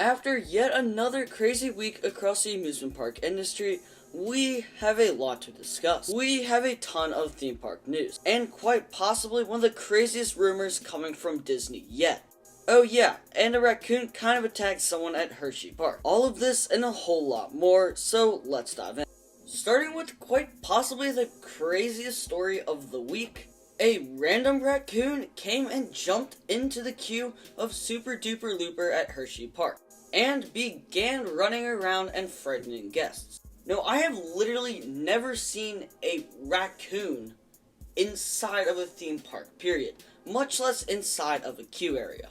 After yet another crazy week across the amusement park industry, we have a lot to discuss. We have a ton of theme park news, and quite possibly one of the craziest rumors coming from Disney yet. Oh yeah, and a raccoon kind of attacked someone at Hershey Park. All of this and a whole lot more, so let's dive in. Starting with quite possibly the craziest story of the week. A random raccoon came and jumped into the queue of Super Duper Looper at Hershey Park, and began running around and frightening guests. Now, I have literally never seen a raccoon inside of a theme park, period, much less inside of a queue area.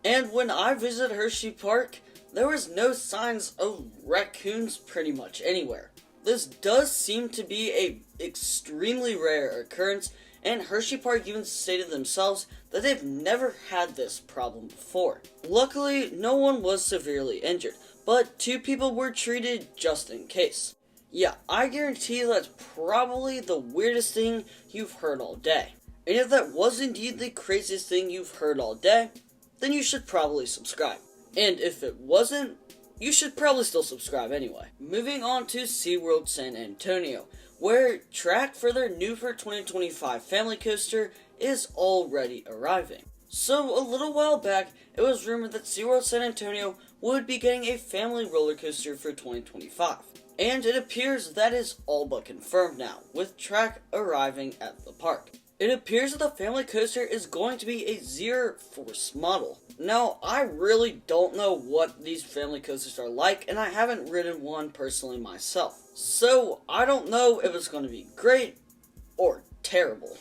And when I visited Hershey Park, there was no signs of raccoons pretty much anywhere. This does seem to be a extremely rare occurrence, and Hershey Park even stated themselves that they've never had this problem before. Luckily, no one was severely injured, but 2 people were treated just in case. Yeah, I guarantee that's probably the weirdest thing you've heard all day. And if that was indeed the craziest thing you've heard all day, then you should probably subscribe. And if it wasn't, you should probably still subscribe anyway. Moving on to SeaWorld San Antonio, where track for their new for 2025 family coaster is already arriving. So, a little while back, it was rumored that SeaWorld San Antonio would be getting a family roller coaster for 2025. And it appears that is all but confirmed now, with track arriving at the park. It appears that the family coaster is going to be a zero-force model. Now, I really don't know what these family coasters are like, and I haven't ridden one personally myself. So, I don't know if it's going to be great or terrible.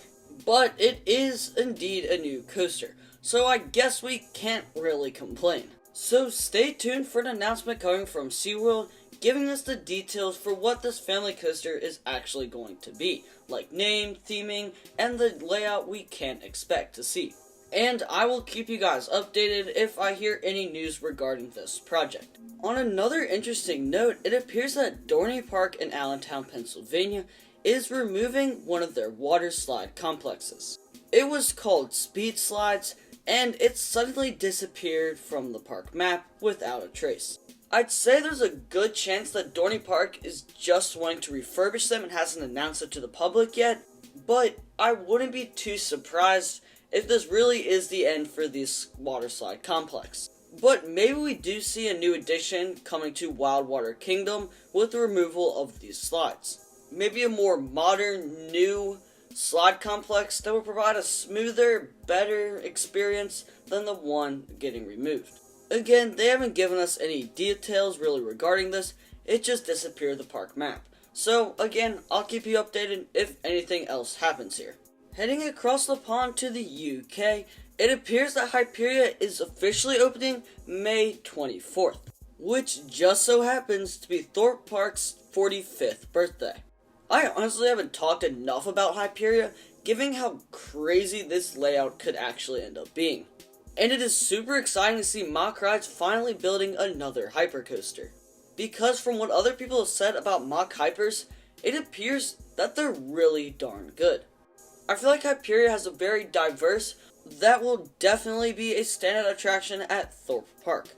But it is indeed a new coaster, so I guess we can't really complain. So, stay tuned for an announcement coming from SeaWorld, giving us the details for what this family coaster is actually going to be, like name, theming, and the layout we can't expect to see. And I will keep you guys updated if I hear any news regarding this project. On another interesting note, it appears that Dorney Park in Allentown, Pennsylvania is removing one of their water slide complexes. It was called Speed Slides, and it suddenly disappeared from the park map without a trace. I'd say there's a good chance that Dorney Park is just wanting to refurbish them and hasn't announced it to the public yet, but I wouldn't be too surprised if this really is the end for this water slide complex. But maybe we do see a new addition coming to Wildwater Kingdom with the removal of these slides. Maybe a more modern, new slide complex that will provide a smoother, better experience than the one getting removed. Again, they haven't given us any details really regarding this, it just disappeared the park map. So, again, I'll keep you updated if anything else happens here. Heading across the pond to the UK, it appears that Hyperion is officially opening May 24th, which just so happens to be Thorpe Park's 45th birthday. I honestly haven't talked enough about Hyperion, given how crazy this layout could actually end up being. And it is super exciting to see Mack Rides finally building another hypercoaster. Because from what other people have said about Mack Hypers, it appears that they're really darn good. I feel like Hyperion has a very diverse, that will definitely be a standout attraction at Thorpe Park.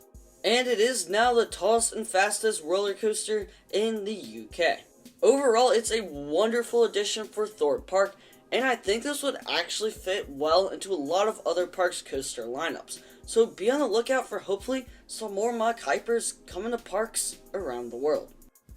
And it is now the tallest and fastest roller coaster in the UK. Overall, it's a wonderful addition for Thorpe Park, and I think this would actually fit well into a lot of other parks' coaster lineups. So be on the lookout for hopefully some more Mack Hypers coming to parks around the world.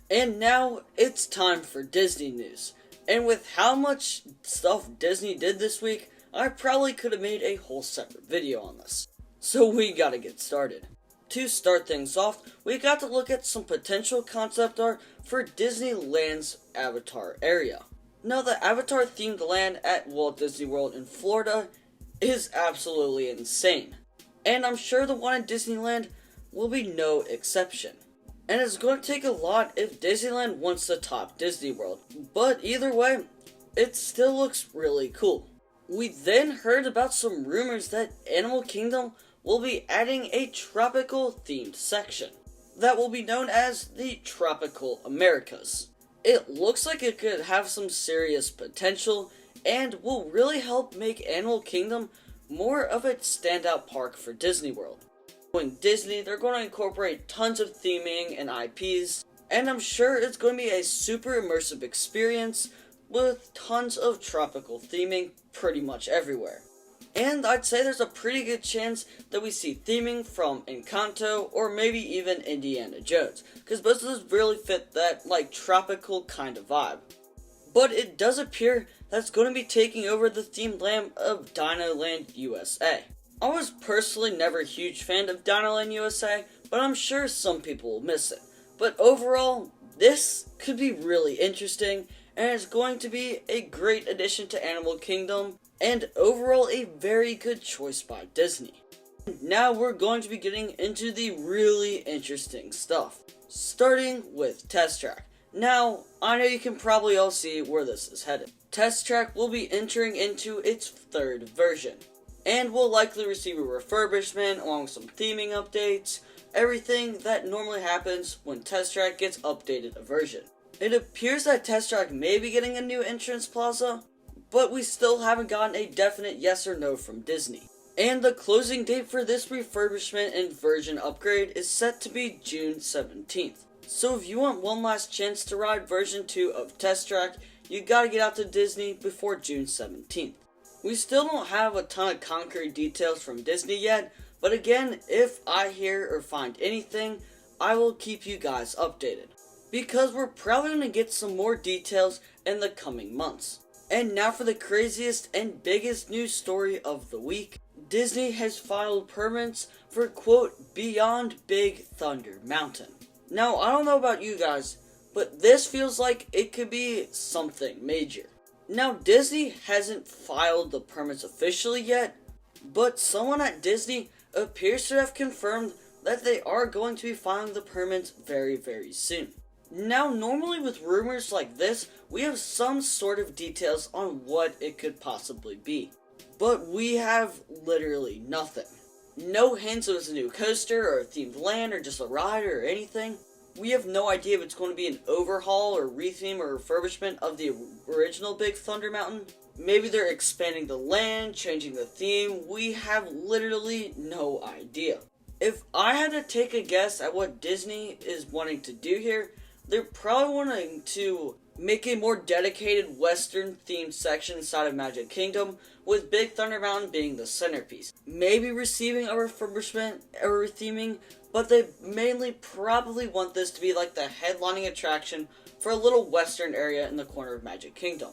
And now it's time for Disney news. And with how much stuff Disney did this week, I probably could have made a whole separate video on this. So we gotta get started. To start things off, we got to look at some potential concept art for Disneyland's Avatar area. Now, the Avatar themed land at Walt Disney World in Florida is absolutely insane. And I'm sure the one in Disneyland will be no exception. And it's going to take a lot if Disneyland wants to top Disney World. But either way, it still looks really cool. We then heard about some rumors that Animal Kingdom will be adding a tropical themed section that will be known as the Tropical Americas. It looks like it could have some serious potential and will really help make Animal Kingdom more of a standout park for Disney World. Going Disney, they're going to incorporate tons of theming and IPs, and I'm sure it's going to be a super immersive experience with tons of tropical theming pretty much everywhere. And I'd say there's a pretty good chance that we see theming from Encanto or maybe even Indiana Jones, because both of those really fit that tropical kind of vibe. But it does appear that's going to be taking over the themed land of Dino Land USA. I was personally never a huge fan of Dino Land USA, but I'm sure some people will miss it. But overall, this could be really interesting, and it's going to be a great addition to Animal Kingdom, and overall a very good choice by Disney. Now we're going to be getting into the really interesting stuff, starting with Test Track. Now, I know you can probably all see where this is headed. Test Track will be entering into its third version, and will likely receive a refurbishment along with some theming updates, everything that normally happens when Test Track gets updated a version. It appears that Test Track may be getting a new entrance plaza, but we still haven't gotten a definite yes or no from Disney. And the closing date for this refurbishment and version upgrade is set to be June 17th. So if you want one last chance to ride version 2 of Test Track, you gotta get out to Disney before June 17th. We still don't have a ton of concrete details from Disney yet, but again, if I hear or find anything, I will keep you guys updated, because we're probably going to get some more details in the coming months. And now for the craziest and biggest news story of the week. Disney has filed permits for, quote, Beyond Big Thunder Mountain. Now, I don't know about you guys, but this feels like it could be something major. Now, Disney hasn't filed the permits officially yet, but someone at Disney appears to have confirmed that they are going to be filing the permits very, very soon. Now, normally with rumors like this, we have some sort of details on what it could possibly be. But we have literally nothing. No hints of it's a new coaster or a themed land or just a ride or anything. We have no idea if it's going to be an overhaul or retheme or refurbishment of the original Big Thunder Mountain. Maybe they're expanding the land, changing the theme. We have literally no idea. If I had to take a guess at what Disney is wanting to do here, they're probably wanting to make a more dedicated Western themed section inside of Magic Kingdom, with Big Thunder Mountain being the centerpiece. Maybe receiving a refurbishment or theming, but they mainly probably want this to be like the headlining attraction for a little Western area in the corner of Magic Kingdom.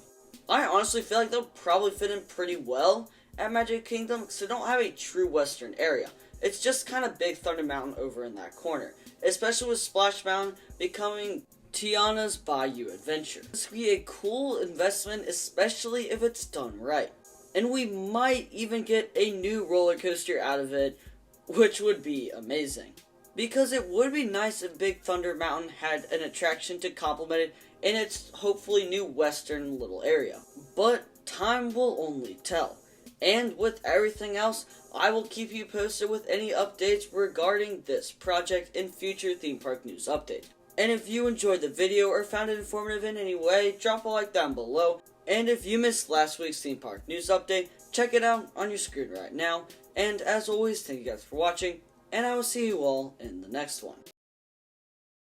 I honestly feel like they'll probably fit in pretty well at Magic Kingdom because they don't have a true Western area. It's just kind of Big Thunder Mountain over in that corner, especially with Splash Mountain becoming Tiana's Bayou Adventure. This would be a cool investment, especially if it's done right. And we might even get a new roller coaster out of it, which would be amazing. Because it would be nice if Big Thunder Mountain had an attraction to complement it in its hopefully new western little area. But time will only tell. And with everything else, I will keep you posted with any updates regarding this project in future theme park news updates. And if you enjoyed the video or found it informative in any way, drop a like down below. And if you missed last week's theme park news update, check it out on your screen right now. And as always, thank you guys for watching, and I will see you all in the next one.